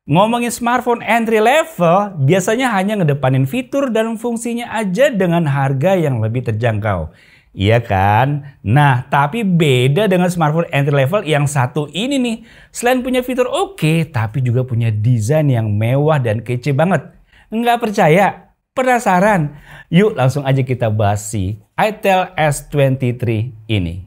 Ngomongin smartphone entry level, biasanya hanya ngedepanin fitur dan fungsinya aja dengan harga yang lebih terjangkau. Iya kan? Nah, tapi beda dengan smartphone entry level yang satu ini nih. Selain punya fitur oke, tapi juga punya desain yang mewah dan kece banget. Nggak percaya? Penasaran? Yuk langsung aja kita bahas si Itel S23 ini.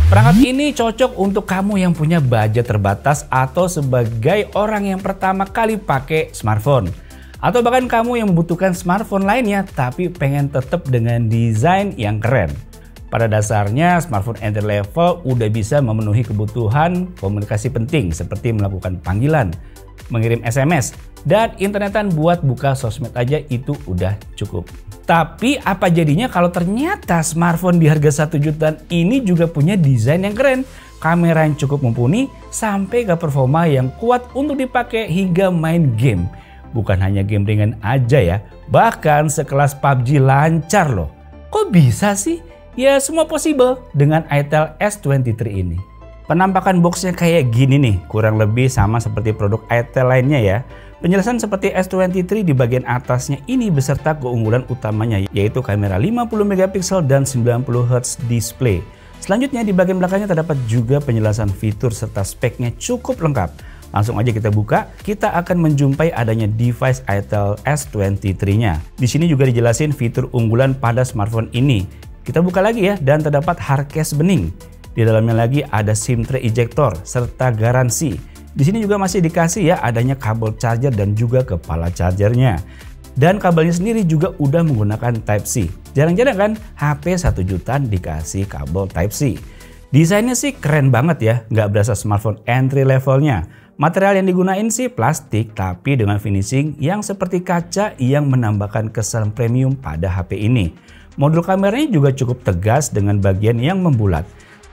Perangkat ini cocok untuk kamu yang punya budget terbatas atau sebagai orang yang pertama kali pakai smartphone. Atau bahkan kamu yang membutuhkan smartphone lainnya tapi pengen tetap dengan desain yang keren. Pada dasarnya smartphone entry level udah bisa memenuhi kebutuhan komunikasi penting seperti melakukan panggilan, mengirim SMS, dan internetan buat buka sosmed aja itu udah cukup. Tapi apa jadinya kalau ternyata smartphone di harga 1 jutaan ini juga punya desain yang keren, kamera yang cukup mumpuni, sampai ke performa yang kuat untuk dipakai hingga main game. Bukan hanya game ringan aja ya, bahkan sekelas PUBG lancar loh. Kok bisa sih? Ya semua possible dengan Itel S23 ini. Penampakan boxnya kayak gini nih, kurang lebih sama seperti produk Itel lainnya ya. Penjelasan seperti S23 di bagian atasnya ini beserta keunggulan utamanya yaitu kamera 50 MP dan 90 Hz display. Selanjutnya di bagian belakangnya terdapat juga penjelasan fitur serta speknya cukup lengkap. Langsung aja kita buka, kita akan menjumpai adanya device Itel S23-nya. Di sini juga dijelasin fitur unggulan pada smartphone ini. Kita buka lagi ya dan terdapat hard case bening. Di dalamnya lagi ada SIM tray ejector serta garansi. Di sini juga masih dikasih ya adanya kabel charger dan juga kepala chargernya. Dan kabelnya sendiri juga udah menggunakan Type-C. Jarang-jarang kan HP 1 jutaan dikasih kabel Type-C. Desainnya sih keren banget ya, nggak berasa smartphone entry levelnya. Material yang digunain sih plastik tapi dengan finishing yang seperti kaca yang menambahkan kesan premium pada HP ini. Modul kameranya juga cukup tegas dengan bagian yang membulat.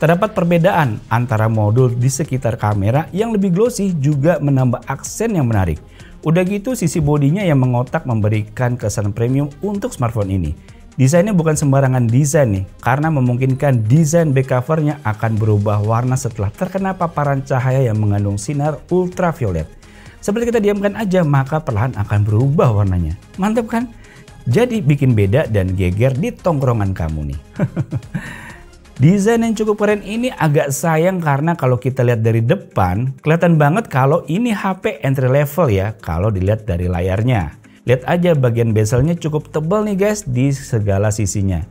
Terdapat perbedaan antara modul di sekitar kamera yang lebih glossy juga menambah aksen yang menarik. Udah gitu sisi bodinya yang mengotak memberikan kesan premium untuk smartphone ini. Desainnya bukan sembarangan desain nih, karena memungkinkan desain back covernya akan berubah warna setelah terkena paparan cahaya yang mengandung sinar ultraviolet. Seperti kita diamkan aja maka perlahan akan berubah warnanya. Mantap kan? Jadi bikin beda dan geger di tongkrongan kamu nih. Desain yang cukup keren ini agak sayang karena kalau kita lihat dari depan kelihatan banget kalau ini HP entry level ya kalau dilihat dari layarnya. Lihat aja bagian bezelnya cukup tebal nih guys di segala sisinya.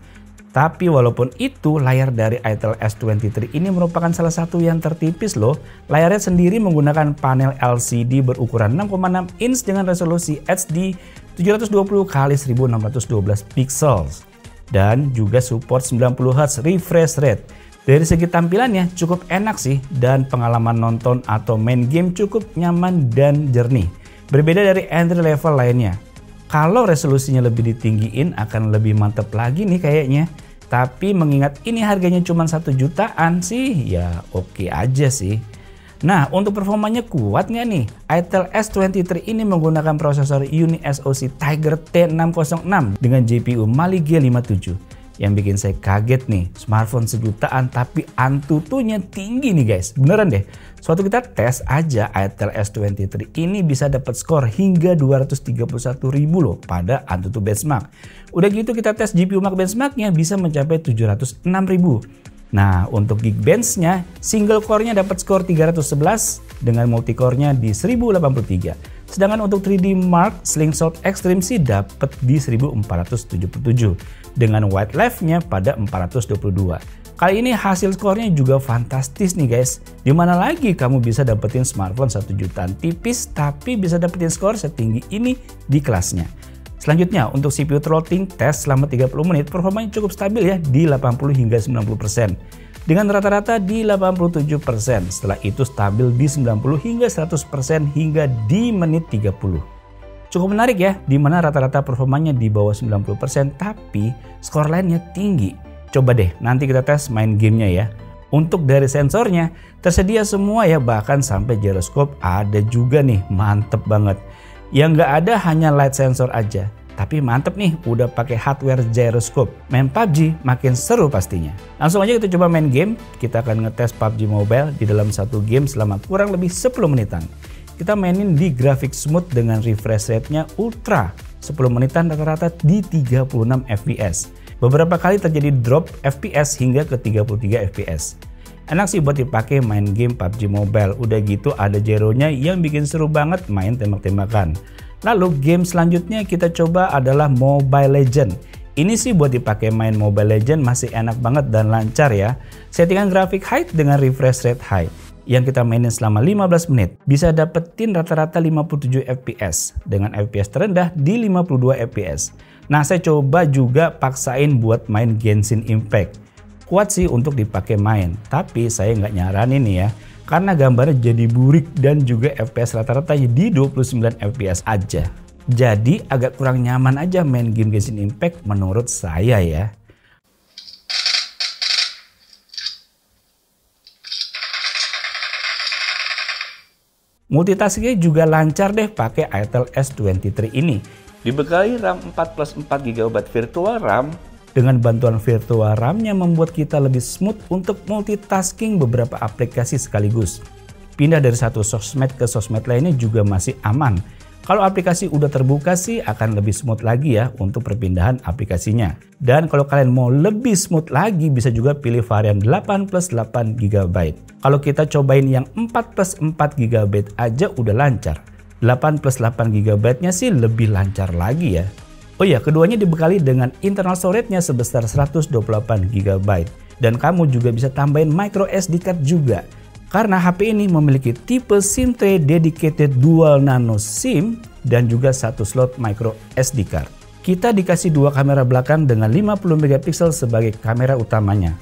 Tapi walaupun itu layar dari Itel S23 ini merupakan salah satu yang tertipis loh. Layarnya sendiri menggunakan panel LCD berukuran 6,6 inch dengan resolusi HD 720x1612 pixels. Dan juga support 90 Hz refresh rate. Dari segi tampilannya cukup enak sih dan pengalaman nonton atau main game cukup nyaman dan jernih. Berbeda dari entry level lainnya. Kalau resolusinya lebih ditinggiin akan lebih mantep lagi nih kayaknya. Tapi mengingat ini harganya cuma 1 jutaan sih ya oke aja sih. Nah untuk performanya kuat nggak nih? Itel S23 ini menggunakan prosesor Uni SoC Tiger T606 dengan GPU Mali G57. Yang bikin saya kaget nih, smartphone sejutaan tapi Antutunya tinggi nih guys. Beneran deh, suatu kita tes aja Itel S23 ini bisa dapat skor hingga 231.000 loh pada Antutu benchmark. Udah gitu kita tes GPU Max benchmarknya bisa mencapai 706.000. Nah untuk Geekbench-nya single core-nya dapat skor 311 dengan multicore-nya di 1083. Sedangkan untuk 3D Mark Slingshot Extreme sih dapat di 1477 dengan white left-nya pada 422. Kali ini hasil skornya juga fantastis nih guys. Dimana lagi kamu bisa dapetin smartphone 1 jutaan tipis tapi bisa dapetin skor setinggi ini di kelasnya. Selanjutnya untuk CPU throttling tes selama 30 menit performanya cukup stabil ya di 80 hingga 90%. Dengan rata-rata di 87%. Setelah itu stabil di 90 hingga 100% hingga di menit 30. Cukup menarik ya, di mana rata-rata performanya di bawah 90% tapi skor lainnya tinggi. Coba deh nanti kita tes main gamenya ya. Untuk dari sensornya tersedia semua ya, bahkan sampai gyroscope ada juga nih, mantep banget. Yang nggak ada hanya light sensor aja, tapi mantep nih udah pakai hardware gyroscope. Main PUBG makin seru pastinya. Langsung aja kita coba main game. Kita akan ngetes PUBG Mobile di dalam satu game selama kurang lebih 10 menitan. Kita mainin di grafik smooth dengan refresh rate-nya ultra. 10 menitan rata-rata di 36 fps. Beberapa kali terjadi drop fps hingga ke 33 fps. Enak sih buat dipakai main game PUBG Mobile. Udah gitu ada gyronya yang bikin seru banget main tembak-tembakan. Lalu game selanjutnya kita coba adalah Mobile Legends. Ini sih buat dipakai main Mobile Legends masih enak banget dan lancar ya. Settingan grafik high dengan refresh rate high. Yang kita mainin selama 15 menit. Bisa dapetin rata-rata 57 fps. Dengan fps terendah di 52 fps. Nah saya coba juga paksain buat main Genshin Impact. Kuat sih untuk dipakai main, tapi saya nggak nyaranin nih ya, karena gambarnya jadi burik dan juga FPS rata-rata di 29 FPS aja. Jadi agak kurang nyaman aja main game Genshin Impact menurut saya ya. Multitaskingnya juga lancar deh pakai Itel S23 ini. Dibekali RAM 4+4GB virtual RAM. Dengan bantuan virtual RAM-nya membuat kita lebih smooth untuk multitasking beberapa aplikasi sekaligus. Pindah dari satu sosmed ke sosmed lainnya juga masih aman. Kalau aplikasi udah terbuka sih akan lebih smooth lagi ya untuk perpindahan aplikasinya. Dan kalau kalian mau lebih smooth lagi bisa juga pilih varian 8+8GB. Kalau kita cobain yang 4+4GB aja udah lancar. 8+8GB-nya sih lebih lancar lagi ya. Oh iya, keduanya dibekali dengan internal storage-nya sebesar 128GB. Dan kamu juga bisa tambahin micro SD card juga. Karena HP ini memiliki tipe SIM tray dedicated dual nano SIM dan juga satu slot micro SD card. Kita dikasih dua kamera belakang dengan 50MP sebagai kamera utamanya.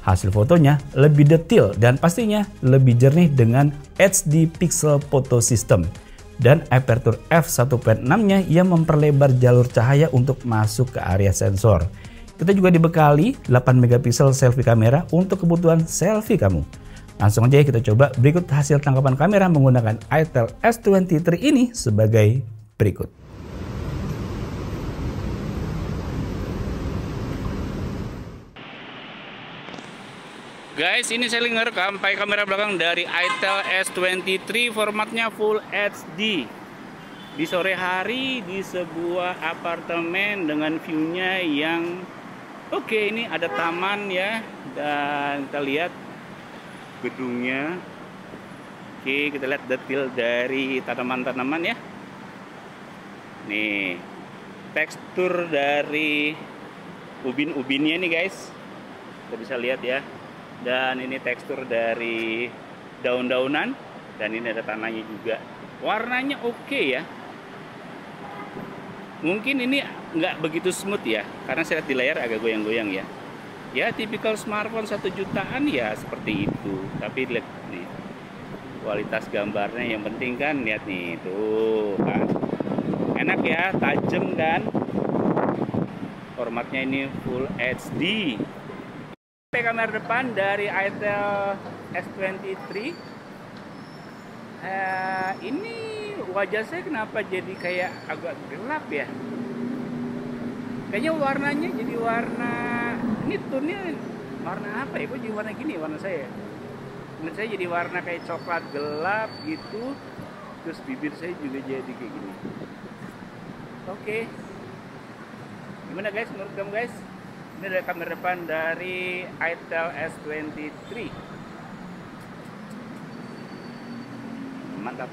Hasil fotonya lebih detail dan pastinya lebih jernih dengan HD Pixel Photo System. Dan aperture f1.6-nya yang memperlebar jalur cahaya untuk masuk ke area sensor. Kita juga dibekali 8MP selfie kamera untuk kebutuhan selfie kamu. Langsung aja kita coba berikut hasil tangkapan kamera menggunakan Itel S23 ini sebagai berikut. Guys, ini saya ngerekam pakai kamera belakang dari Itel S23, formatnya Full HD. Di sore hari di sebuah apartemen dengan view-nya yang oke, ini ada taman ya, dan kita lihat gedungnya. Oke, kita lihat detail dari tanaman-tanaman ya. Nih, tekstur dari ubin-ubinnya nih guys, kita bisa lihat ya. Dan ini tekstur dari daun-daunan, dan ini ada tanahnya juga. Warnanya oke ya. Mungkin ini nggak begitu smooth ya, karena saya lihat di layar agak goyang-goyang ya. Ya tipikal smartphone 1 jutaan ya seperti itu. Tapi lihat nih, kualitas gambarnya yang penting kan, lihat nih tuh kan. Enak ya, tajam kan. Formatnya ini Full HD. Kamera depan dari Itel S23. Ini wajah saya kenapa jadi kayak agak gelap ya? Kayaknya warnanya jadi warna, ini tone-nya warna apa ya? Kok jadi warna gini warna saya? Menurut saya jadi warna kayak coklat gelap gitu. Terus bibir saya juga jadi kayak gini. Oke. Gimana guys menurut kamu guys? Ini adalah kamera depan dari Itel S23. Mantap.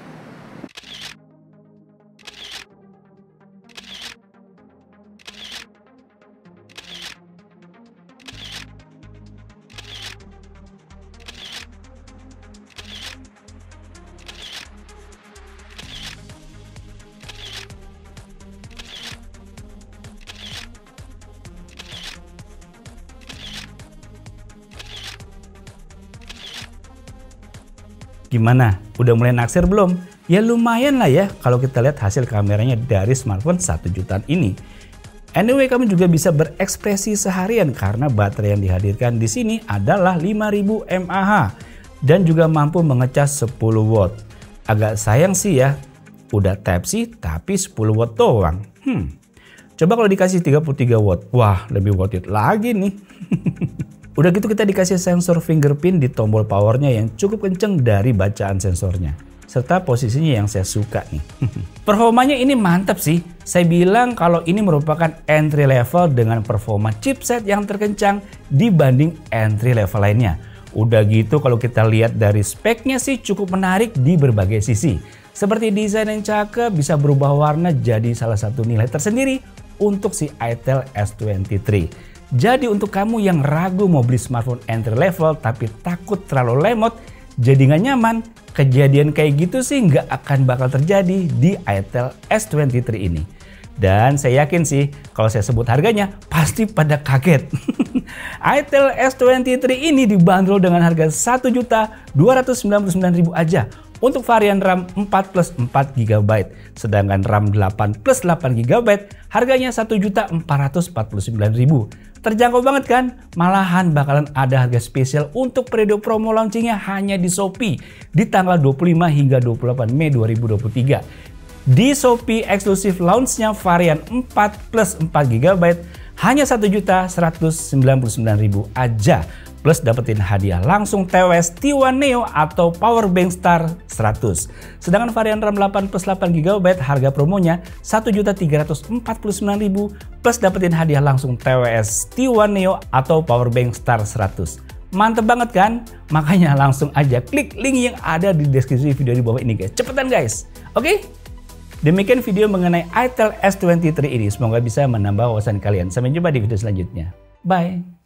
Gimana? Udah mulai naksir belum? Ya lumayan lah ya kalau kita lihat hasil kameranya dari smartphone 1 jutaan ini. Anyway, kamu juga bisa berekspresi seharian karena baterai yang dihadirkan di sini adalah 5000 mAh dan juga mampu mengecas 10 watt. Agak sayang sih ya, udah Type-C tapi 10 watt doang. Coba kalau dikasih 33 watt, wah lebih worth it lagi nih. Udah gitu kita dikasih sensor fingerprint di tombol powernya yang cukup kenceng dari bacaan sensornya. Serta posisinya yang saya suka nih. Performanya ini mantap sih. Saya bilang kalau ini merupakan entry level dengan performa chipset yang terkencang dibanding entry level lainnya. Udah gitu kalau kita lihat dari speknya sih cukup menarik di berbagai sisi. Seperti desain yang cakep, bisa berubah warna jadi salah satu nilai tersendiri untuk si itel S23. Jadi untuk kamu yang ragu mau beli smartphone entry level tapi takut terlalu lemot, jadi nggak nyaman, kejadian kayak gitu sih nggak akan bakal terjadi di itel S23 ini. Dan saya yakin sih kalau saya sebut harganya pasti pada kaget. itel S23 ini dibanderol dengan harga Rp1.299.000 aja untuk varian RAM 4 plus 4 GB. Sedangkan RAM 8 plus 8 GB harganya Rp1.449.000. Terjangkau banget kan? Malahan bakalan ada harga spesial untuk periode promo launchingnya hanya di Shopee di tanggal 25 hingga 28 Mei 2023. Di Shopee eksklusif launchnya varian 4 plus 4 GB hanya Rp1.199.000 aja. Plus dapetin hadiah langsung TWS T1 Neo atau Powerbank Star 100. Sedangkan varian RAM 8 plus 8 GB harga promonya Rp1.349.000 plus dapetin hadiah langsung TWS T1 Neo atau Powerbank Star 100. Mantep banget kan? Makanya langsung aja klik link yang ada di deskripsi video di bawah ini guys. Cepetan guys. Oke? Demikian video mengenai itel S23 ini. Semoga bisa menambah wawasan kalian. Sampai jumpa di video selanjutnya. Bye.